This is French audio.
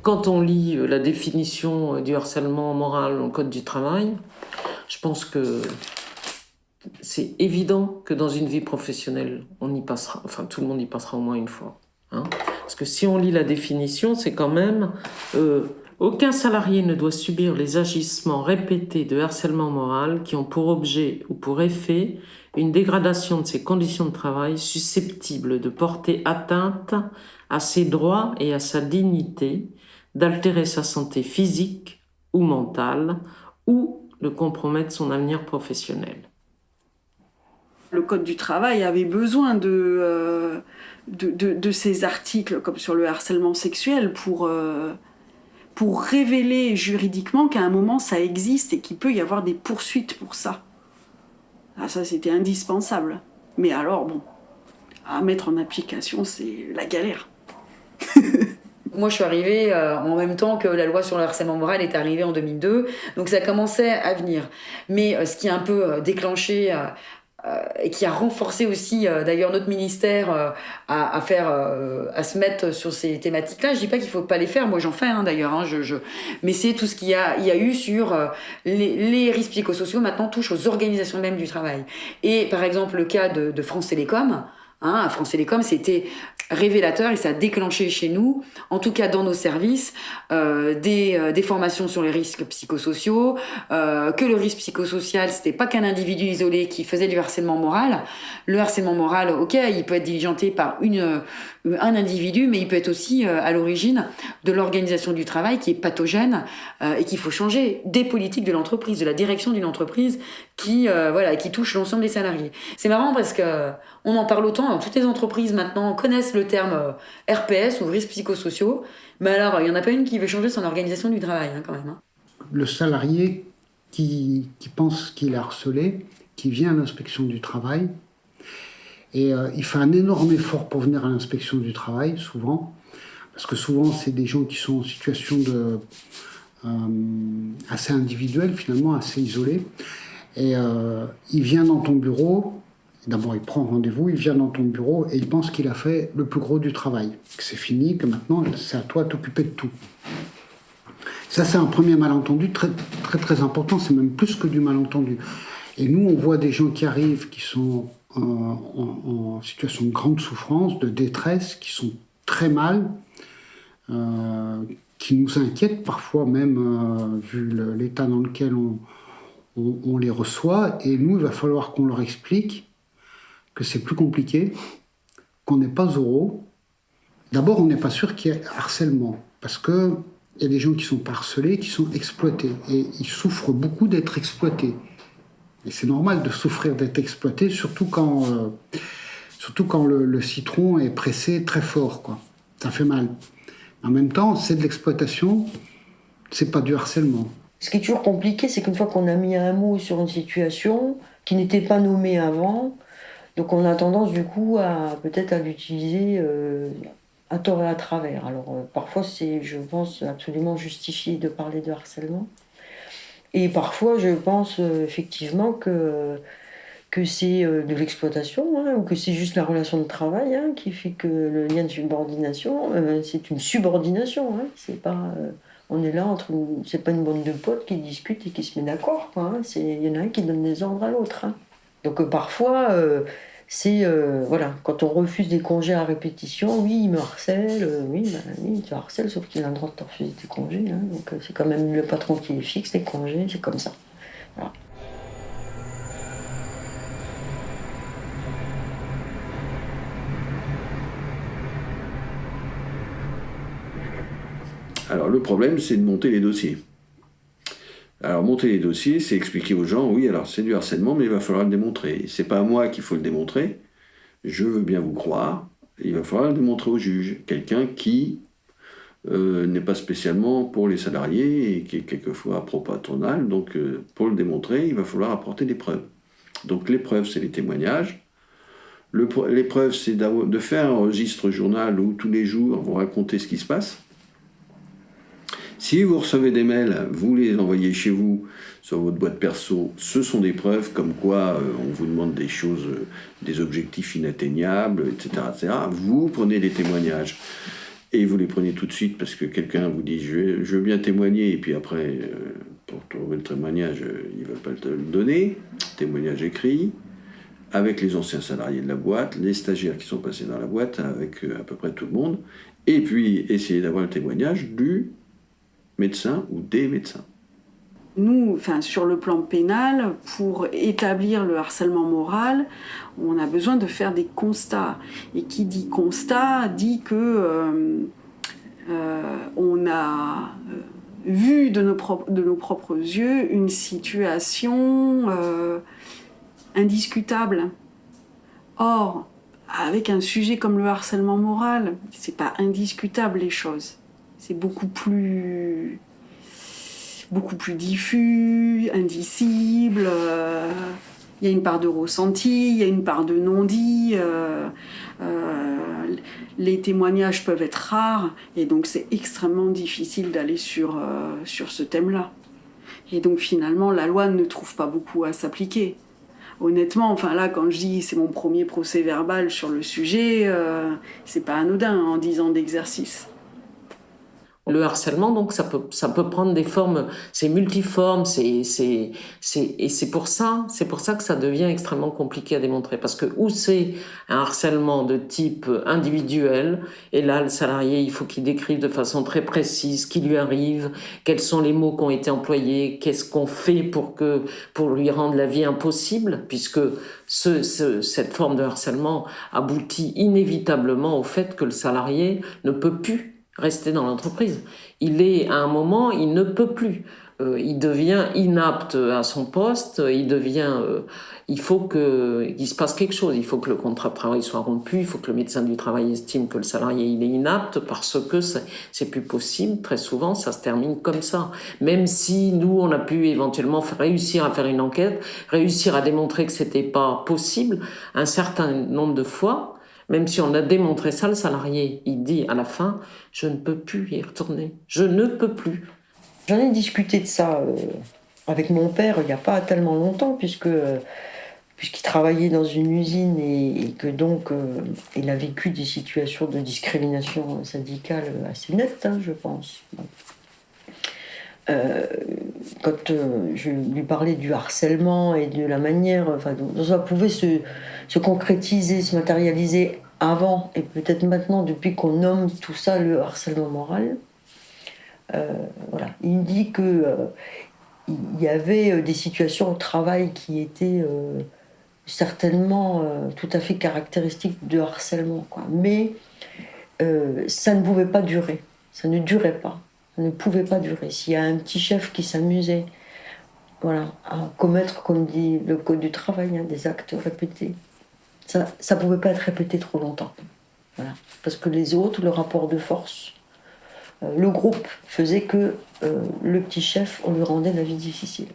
quand on lit la définition du harcèlement moral dans le Code du travail, je pense que c'est évident que dans une vie professionnelle, on y passera, enfin tout le monde y passera au moins une fois. Hein. Parce que si on lit la définition, c'est quand même aucun salarié ne doit subir les agissements répétés de harcèlement moral qui ont pour objet ou pour effet une dégradation de ses conditions de travail susceptible de porter atteinte à ses droits et à sa dignité, d'altérer sa santé physique ou mentale ou de compromettre son avenir professionnel. Le Code du travail avait besoin de ces articles, comme sur le harcèlement sexuel, pour révéler juridiquement qu'à un moment ça existe et qu'il peut y avoir des poursuites pour ça. Ah, ça, c'était indispensable. Mais alors, bon, à mettre en application, c'est la galère. Moi, je suis arrivée en même temps que la loi sur le harcèlement moral est arrivée en 2002, donc ça commençait à venir. Mais ce qui a un peu déclenché et qui a renforcé aussi d'ailleurs notre ministère à se mettre sur ces thématiques-là. Je dis pas qu'il faut pas les faire, moi j'en fais d'ailleurs, mais c'est tout ce qu'il y a eu sur les risques psychosociaux maintenant touchent aux organisations même du travail. Et par exemple le cas de France Télécom. À France Télécom, c'était révélateur et ça a déclenché chez nous, en tout cas dans nos services, des formations sur les risques psychosociaux, que le risque psychosocial, c'était pas qu'un individu isolé qui faisait du harcèlement moral. Le harcèlement moral, ok, il peut être diligenté par un individu, mais il peut être aussi à l'origine de l'organisation du travail qui est pathogène et qu'il faut changer des politiques de l'entreprise, de la direction d'une entreprise qui touche l'ensemble des salariés. C'est marrant parce que on en parle autant, toutes les entreprises maintenant connaissent le terme RPS ou risques psychosociaux, mais alors il n'y en a pas une qui veut changer son organisation du travail quand même. Le salarié qui pense qu'il est harcelé, qui vient à l'inspection du travail, et il fait un énorme effort pour venir à l'inspection du travail, souvent, parce que souvent c'est des gens qui sont en situation assez individuelle, finalement, assez isolée, et il vient dans ton bureau. D'abord, il prend rendez-vous, il vient dans ton bureau et il pense qu'il a fait le plus gros du travail. Que c'est fini, que maintenant, c'est à toi de t'occuper de tout. Ça, c'est un premier malentendu très, très, très important. C'est même plus que du malentendu. Et nous, on voit des gens qui arrivent, qui sont en situation de grande souffrance, de détresse, qui sont très mal, qui nous inquiètent parfois même, vu l'état dans lequel on les reçoit. Et nous, il va falloir qu'on leur explique que c'est plus compliqué, qu'on n'est pas oraux. D'abord, on n'est pas sûr qu'il y ait harcèlement, parce qu'il y a des gens qui sont pas harcelés, qui sont exploités, et ils souffrent beaucoup d'être exploités. Et c'est normal de souffrir d'être exploité, surtout quand le citron est pressé très fort, quoi. Ça fait mal. En même temps, c'est de l'exploitation, c'est pas du harcèlement. Ce qui est toujours compliqué, c'est qu'une fois qu'on a mis un mot sur une situation qui n'était pas nommée avant, donc on a tendance du coup à peut-être à l'utiliser à tort et à travers. Alors parfois c'est, je pense, absolument justifié de parler de harcèlement. Et parfois je pense effectivement que c'est de l'exploitation, ou que c'est juste la relation de travail qui fait que le lien de subordination, c'est une subordination. C'est pas, on est là c'est pas une bande de potes qui discutent et qui se met d'accord. Il y en a un qui donne des ordres à l'autre. Donc parfois, quand on refuse des congés à répétition, oui, il me harcèle, oui, il te harcèle, sauf qu'il a le droit de te refuser tes congés. Donc c'est quand même le patron qui les fixe, les congés, c'est comme ça. Voilà. Alors le problème, c'est de monter les dossiers. Alors monter les dossiers, c'est expliquer aux gens, oui, alors c'est du harcèlement, mais il va falloir le démontrer. C'est pas à moi qu'il faut le démontrer, je veux bien vous croire, il va falloir le démontrer au juge. Quelqu'un qui n'est pas spécialement pour les salariés et qui est quelquefois pro-patronal, donc pour le démontrer, il va falloir apporter des preuves. Donc les preuves, c'est les témoignages. Les preuves, c'est de faire un registre journal où tous les jours, vous racontez ce qui se passe. Si vous recevez des mails, vous les envoyez chez vous sur votre boîte perso, ce sont des preuves comme quoi on vous demande des choses, des objectifs inatteignables, etc., etc. Vous prenez des témoignages. et vous les prenez tout de suite parce que quelqu'un vous dit je veux bien témoigner, et puis après, pour trouver le témoignage, ils ne veulent pas le donner, témoignage écrit, avec les anciens salariés de la boîte, les stagiaires qui sont passés dans la boîte, avec à peu près tout le monde, et puis essayer d'avoir le témoignage du médecin ou des médecins. Nous, sur le plan pénal, pour établir le harcèlement moral, on a besoin de faire des constats. Et qui dit constat dit que on a vu de nos propres yeux une situation indiscutable. Or, avec un sujet comme le harcèlement moral, c'est pas indiscutable les choses. C'est beaucoup plus diffus, indicible. Il y a une part de ressenti, il y a une part de non-dit. Les témoignages peuvent être rares, et donc c'est extrêmement difficile d'aller sur ce thème-là. Et donc finalement, la loi ne trouve pas beaucoup à s'appliquer. Honnêtement, là, quand je dis c'est mon premier procès verbal sur le sujet, c'est pas anodin en 10 ans d'exercice. Le harcèlement, donc, ça peut prendre des formes, c'est multiforme, et c'est pour ça que ça devient extrêmement compliqué à démontrer. Parce que où c'est un harcèlement de type individuel, et là, le salarié, il faut qu'il décrive de façon très précise ce qui lui arrive, quels sont les mots qui ont été employés, qu'est-ce qu'on fait pour lui rendre la vie impossible, puisque cette forme de harcèlement aboutit inévitablement au fait que le salarié ne peut plus rester dans l'entreprise. À un moment, il ne peut plus. Il devient inapte à son poste, il faut qu'il se passe quelque chose, il faut que le contrat de travail soit rompu, il faut que le médecin du travail estime que le salarié il est inapte parce que c'est plus possible. Très souvent, ça se termine comme ça. Même si nous, on a pu éventuellement réussir à faire une enquête, réussir à démontrer que c'était pas possible, un certain nombre de fois, même si on a démontré ça, le salarié, il dit à la fin, je ne peux plus y retourner. Je ne peux plus. J'en ai discuté de ça avec mon père il n'y a pas tellement longtemps, puisqu'il travaillait dans une usine et que donc il a vécu des situations de discrimination syndicale assez nettes, je pense. Quand je lui parlais du harcèlement et de la manière dont ça pouvait se concrétiser, se matérialiser avant et peut-être maintenant depuis qu'on nomme tout ça le harcèlement moral, il me dit que il y avait des situations au travail qui étaient certainement tout à fait caractéristiques de harcèlement, mais ça ne pouvait pas durer, ça ne durait pas. Ça ne pouvait pas durer. S'il y a un petit chef qui s'amusait à commettre, comme dit le code du travail, des actes répétés, ça ne pouvait pas être répété trop longtemps. Parce que les autres, le rapport de force, le groupe faisait que le petit chef, on lui rendait la vie difficile.